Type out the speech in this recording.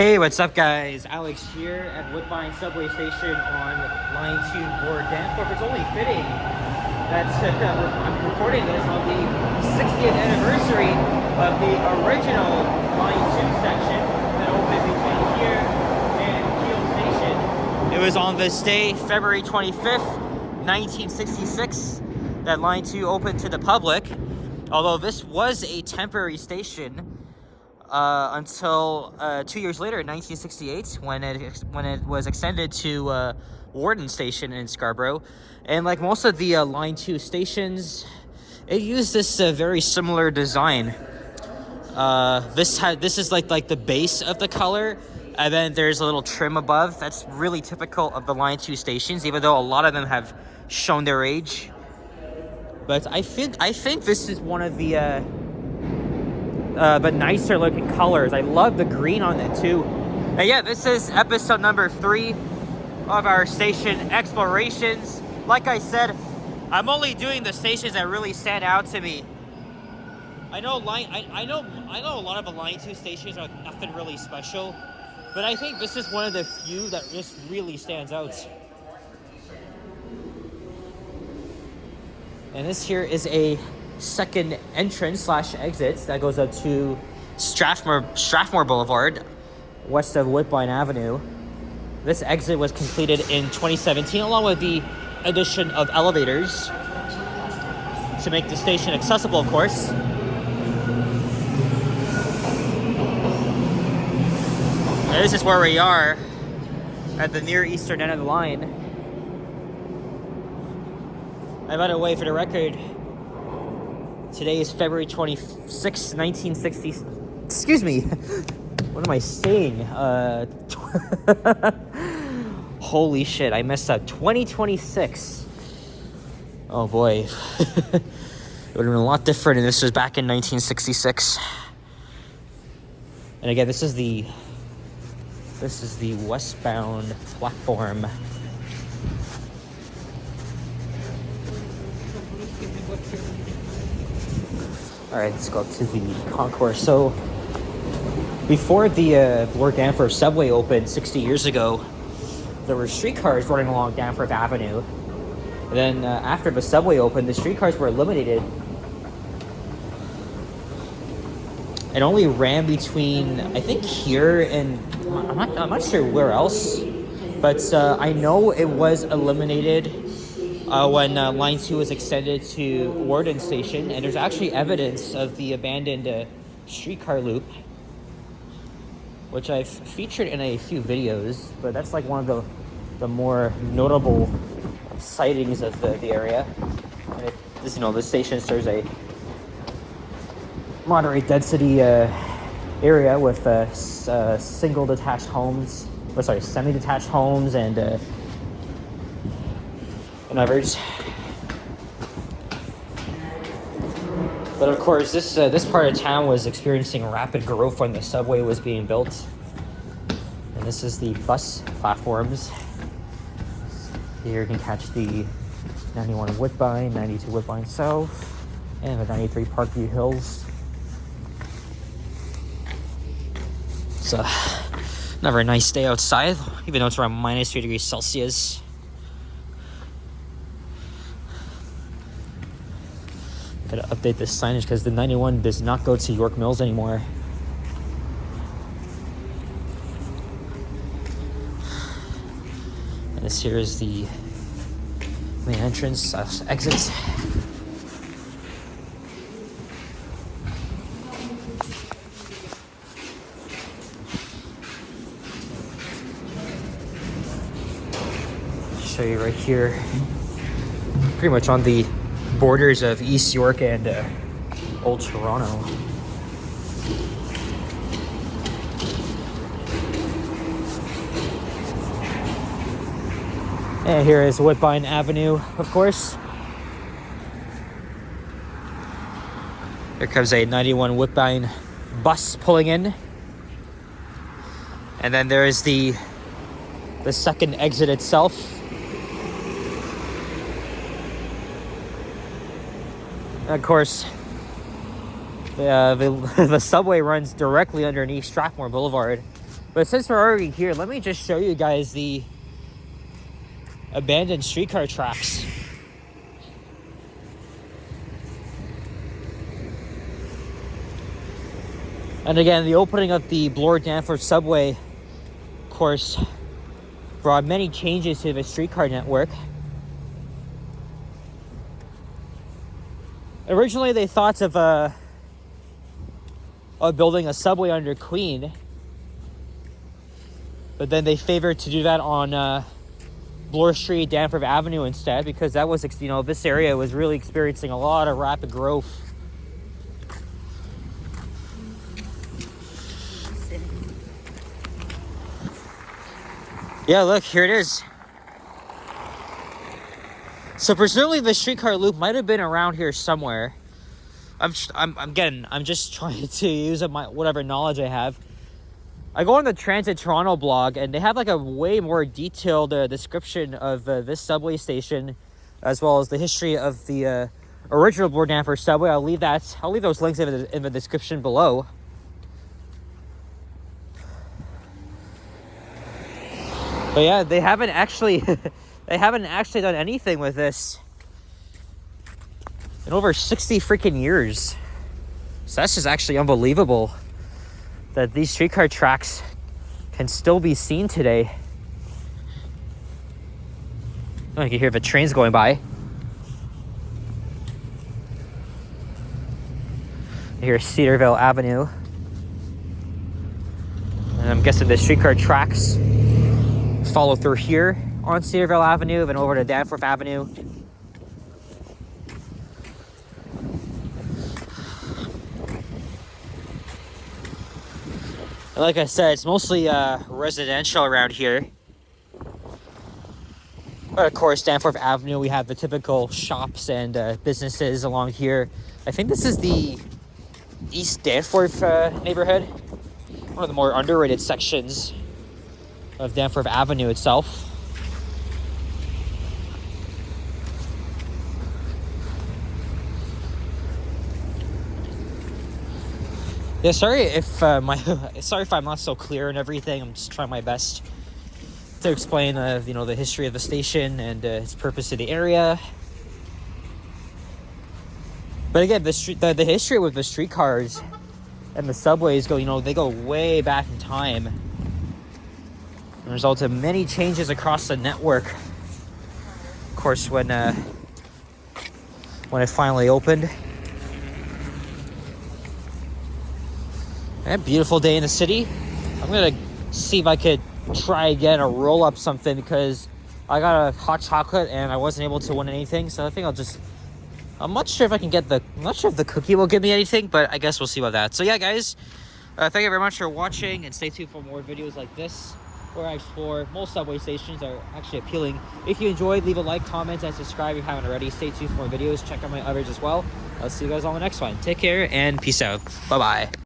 Hey, what's up guys? Alex here at Woodbine subway station on line 2 Board Danforth. It's only fitting that I'm recording this on the 60th anniversary of the original line 2 section that opened between here and Kiel Station. It was on this day, February 25th, 1966, that line 2 opened to the public. Although this was a temporary station until 2 years later in 1968 when it was extended to Warden Station in Scarborough. And like most of the Line 2 stations, it used this very similar design. This is like the base of the color, and then there's a little trim above. That's really typical of the Line 2 stations, even though a lot of them have shown their age. But I think this is one of the nicer looking colors. I love the green on it too. And yeah, this is episode number 3 of our station explorations. Like I said, I'm only doing the stations that really stand out to me. I know a lot of the Line 2 stations are nothing really special, but I think this is one of the few that just really stands out. And this here is a second entrance / exit that goes up to Strathmore Boulevard, west of Woodbine Avenue. This exit was completed in 2017, along with the addition of elevators to make the station accessible, of course. And this is where we are at the near eastern end of the line. And by the way, for the record, today is February 26, 1960. Excuse me. What am I saying? Holy shit, I messed up. 2026. Oh boy. It would have been a lot different if this was back in 1966. And again, this is the westbound platform. All right, let's go up to the concourse. So before the Lord Danforth subway opened 60 years ago, there were streetcars running along Danforth Avenue. And then after the subway opened, the streetcars were eliminated and only ran between, I think, here and I'm not sure where else, but I know it was eliminated when Line 2 was extended to Warden Station, and there's actually evidence of the abandoned streetcar loop, which I've featured in a few videos, but that's like one of the more notable sightings of the area. And the station serves a moderate density area with single detached homes, semi-detached homes and others. But of course, this part of town was experiencing rapid growth when the subway was being built. And this is the bus platforms. Here you can catch the 91 Woodbine, 92 Woodbine South, and the 93 Parkview Hills. It's another very nice day outside, even though it's around -3 degrees Celsius. Gotta update this signage because the 91 does not go to York Mills anymore. And this here is the main entrance / exit. Show you right here, pretty much on the borders of East York and Old Toronto. And here is Woodbine Avenue, of course. Here comes a 91 Woodbine bus pulling in. And then there is the second exit itself. Of course, the subway runs directly underneath Strathmore Boulevard, But since we're already here, let me just show you guys the abandoned streetcar tracks. And again, the opening of the Bloor-Danforth subway, of course, brought many changes to the streetcar network. Originally, they thought of building a subway under Queen, but then they favored to do that on Bloor Street, Danforth Avenue instead, because that was, you know, this area was really experiencing a lot of rapid growth. Yeah, look, here it is. So presumably the streetcar loop might have been around here somewhere. I'm just trying to use up my whatever knowledge I have. I go on the Transit Toronto blog, and they have like a way more detailed description of this subway station, as well as the history of the original Bloor-Danforth subway. I'll leave those links in the description below. But yeah, they haven't actually done anything with this in over 60 freaking years. So that's just actually unbelievable that these streetcar tracks can still be seen today. Oh, you can hear the trains going by. Here's Cedarville Avenue. And I'm guessing the streetcar tracks follow through here on Cedarville Avenue, then over to Danforth Avenue. And like I said, it's mostly residential around here. But of course, Danforth Avenue, we have the typical shops and businesses along here. I think this is the East Danforth neighborhood. One of the more underrated sections of Danforth Avenue itself. Yeah, sorry if I'm not so clear and everything. I'm just trying my best to explain, you know, the history of the station and its purpose to the area. But again, the history with the streetcars and the subways they go way back in time. And resulted in many changes across the network. Of course, when it finally opened. A beautiful day in the city. I'm gonna see if I could try again or roll up something, because I got a hot chocolate and I wasn't able to win anything. So I think I'm not sure if I can get I'm not sure if the cookie will give me anything, but I guess we'll see about that. So yeah, guys, thank you very much for watching, and stay tuned for more videos like this, where I explore most subway stations that are actually appealing. If you enjoyed, leave a like, comment, and subscribe if you haven't already. Stay tuned for more videos. Check out my others as well. I'll see you guys on the next one. Take care and peace out. Bye-bye.